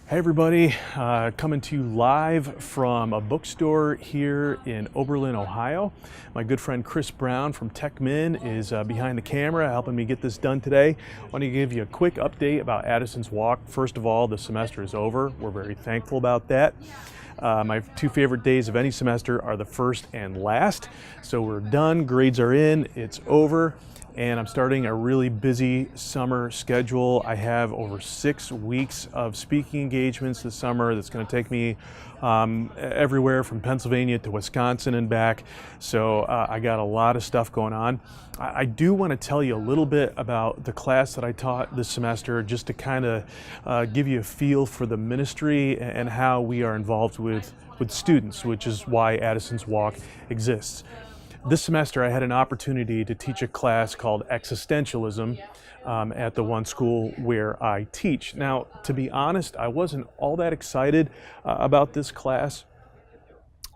Hey everybody, coming to you live from a bookstore here in Oberlin, Ohio. My good friend Chris Brown from TechMin is behind the camera helping me get this done today. I want to give you a quick update about Addison's Walk. First of all, the semester is over. We're very thankful about that. My two favorite days of any semester are the first and last. So we're done, grades are in, it's over. And I'm starting a really busy summer schedule. I have over 6 weeks of speaking engagements this summer that's going to take me everywhere from Pennsylvania to Wisconsin and back. So I got a lot of stuff going on. I do want to tell you a little bit about the class that I taught this semester, just to kind of give you a feel for the ministry and how we are involved with students, which is why Addison's Walk exists. This semester I had an opportunity to teach a class called Existentialism at the one school where I teach. Now, to be honest, I wasn't all that excited about this class.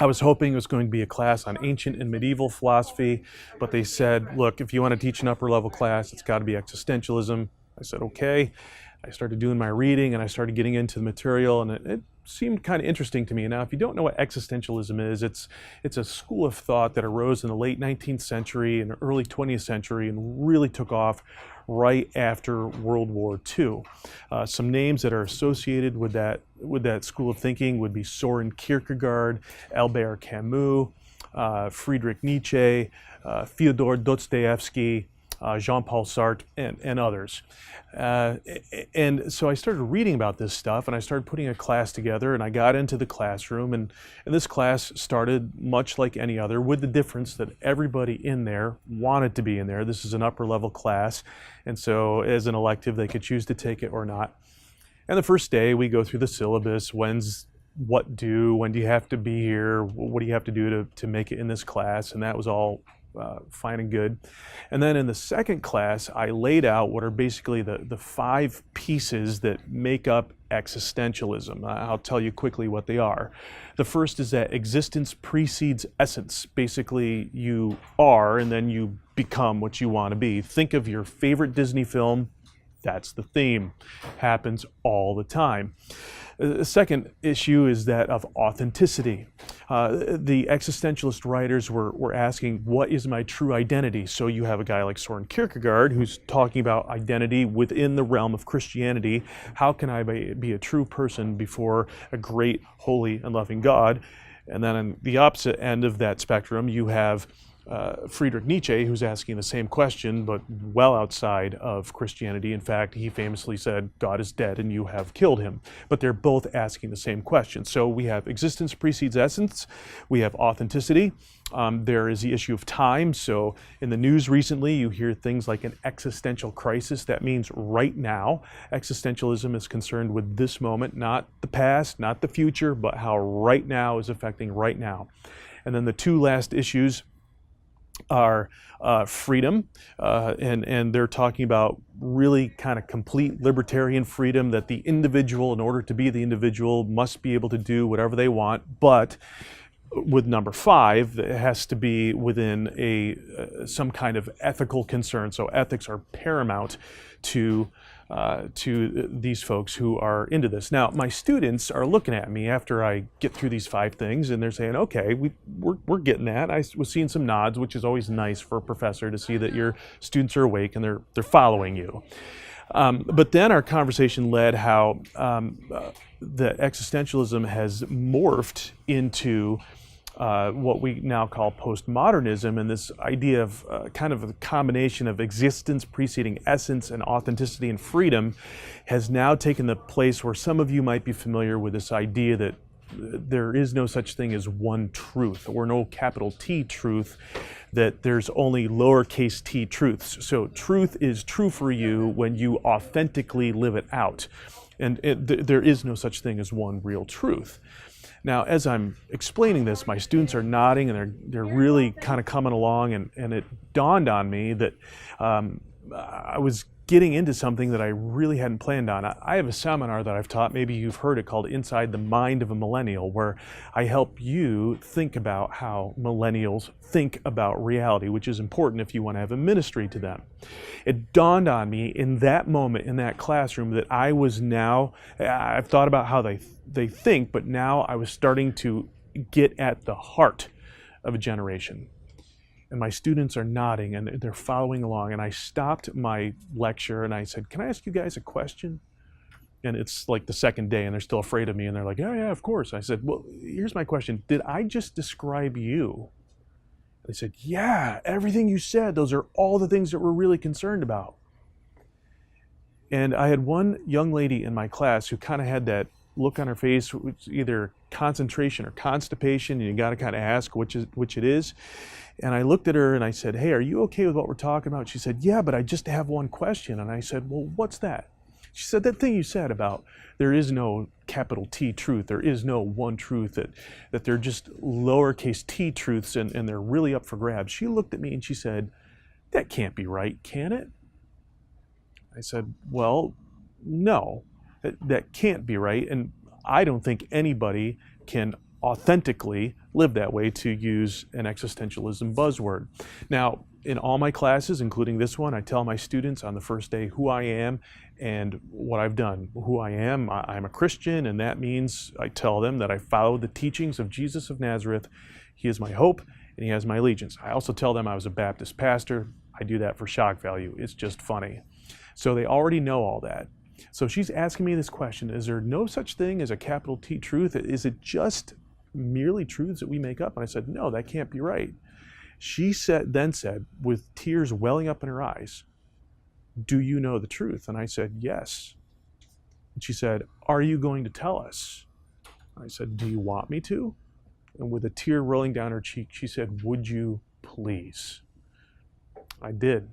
I was hoping it was going to be a class on ancient and medieval philosophy, but they said, look, if you want to teach an upper level class, it's got to be existentialism. I said, okay. I started doing my reading and I started getting into the material, and it seemed kind of interesting to me. Now, if you don't know what existentialism is, it's a school of thought that arose in the late 19th century and early 20th century and really took off right after World War II. Some names that are associated with that school of thinking would be Soren Kierkegaard, Albert Camus, Friedrich Nietzsche, Fyodor Dostoevsky, Jean-Paul Sartre, and others. And so I started reading about this stuff, and I started putting a class together, and I got into the classroom, and this class started much like any other, with the difference that everybody in there wanted to be in there. This is an upper level class, and so as an elective they could choose to take it or not. And the first day we go through the syllabus. When do you have to be here, what do you have to do to make it in this class, and that was all fine and good. And then in the second class, I laid out what are basically the 5 pieces that make up existentialism. I'll tell you quickly what they are. The first is that existence precedes essence. Basically, you are and then you become what you want to be. Think of your favorite Disney film. That's the theme. Happens all the time. The second issue is that of authenticity. The existentialist writers were asking, what is my true identity? So you have a guy like Soren Kierkegaard who's talking about identity within the realm of Christianity. How can I be a true person before a great, holy, and loving God? And then on the opposite end of that spectrum, you have Friedrich Nietzsche, who's asking the same question, but well outside of Christianity. In fact, he famously said, God is dead and you have killed him. But they're both asking the same question. So we have existence precedes essence. We have authenticity. There is the issue of time. So in the news recently, you hear things like an existential crisis. That means right now. Existentialism is concerned with this moment, not the past, not the future, but how right now is affecting right now. And then the two last issues are freedom, and they're talking about really kind of complete libertarian freedom, that the individual, in order to be the individual, must be able to do whatever they want, but with number 5, it has to be within some kind of ethical concern. So ethics are paramount to these folks who are into this. Now, my students are looking at me after I get through these 5 things, and they're saying, okay, we're getting that. I was seeing some nods, which is always nice for a professor to see that your students are awake and they're following you. But then our conversation led how the existentialism has morphed into what we now call postmodernism, and this idea of kind of a combination of existence preceding essence and authenticity and freedom has now taken the place where some of you might be familiar with this idea that there is no such thing as one truth, or no capital T truth, that there's only lowercase t truths. So truth is true for you when you authentically live it out. And there is no such thing as one real truth. Now, as I'm explaining this, my students are nodding and they're really kind of coming along, and it dawned on me that I was getting into something that I really hadn't planned on. I have a seminar that I've taught, maybe you've heard it, called Inside the Mind of a Millennial, where I help you think about how millennials think about reality, which is important if you want to have a ministry to them. It dawned on me in that moment, in that classroom, that I've thought about how they think, but now I was starting to get at the heart of a generation. And my students are nodding and they're following along. And I stopped my lecture and I said, "Can I ask you guys a question?" And it's like the second day and they're still afraid of me. And they're like, "Yeah, of course." I said, "Well, here's my question. Did I just describe you?" They said, "Yeah, everything you said, those are all the things that we're really concerned about." And I had one young lady in my class who kind of had that look on her face, which either concentration or constipation, and you got to kind of ask which it is. And I looked at her and I said, "Hey, are you okay with what we're talking about?" She said, "Yeah, but I just have one question." And I said, "Well, what's that?" She said, "That thing you said about there is no capital T truth, there is no one truth, that they're just lowercase t truths and they're really up for grabs." She looked at me and she said, "That can't be right, can it?" I said, "Well, no, that can't be right. And I don't think anybody can authentically live that way, to use an existentialism buzzword." Now, in all my classes, including this one, I tell my students on the first day who I am and what I've done. Who I am, I'm a Christian, and that means I tell them that I follow the teachings of Jesus of Nazareth. He is my hope and he has my allegiance. I also tell them I was a Baptist pastor. I do that for shock value. It's just funny. So they already know all that. So she's asking me this question: is there no such thing as a capital T truth? Is it just merely truths that we make up? And I said, "No, that can't be right." She then said, with tears welling up in her eyes, "Do you know the truth?" And I said, "Yes." And she said, "Are you going to tell us?" I said, "Do you want me to?" And with a tear rolling down her cheek, she said, "Would you please?" I did.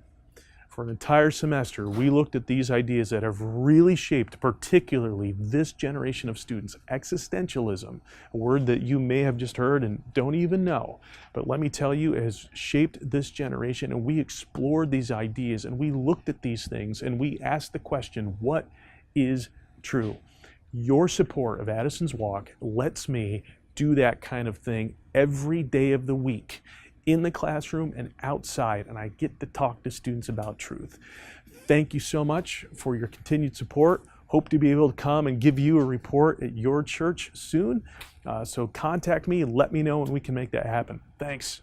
For an entire semester, we looked at these ideas that have really shaped particularly this generation of students. Existentialism, a word that you may have just heard and don't even know. But let me tell you, it has shaped this generation, and we explored these ideas and we looked at these things and we asked the question, what is true? Your support of Addison's Walk lets me do that kind of thing every day of the week, in the classroom and outside, and I get to talk to students about truth. Thank you so much for your continued support. Hope to be able to come and give you a report at your church soon. So contact me and let me know when we can make that happen. Thanks.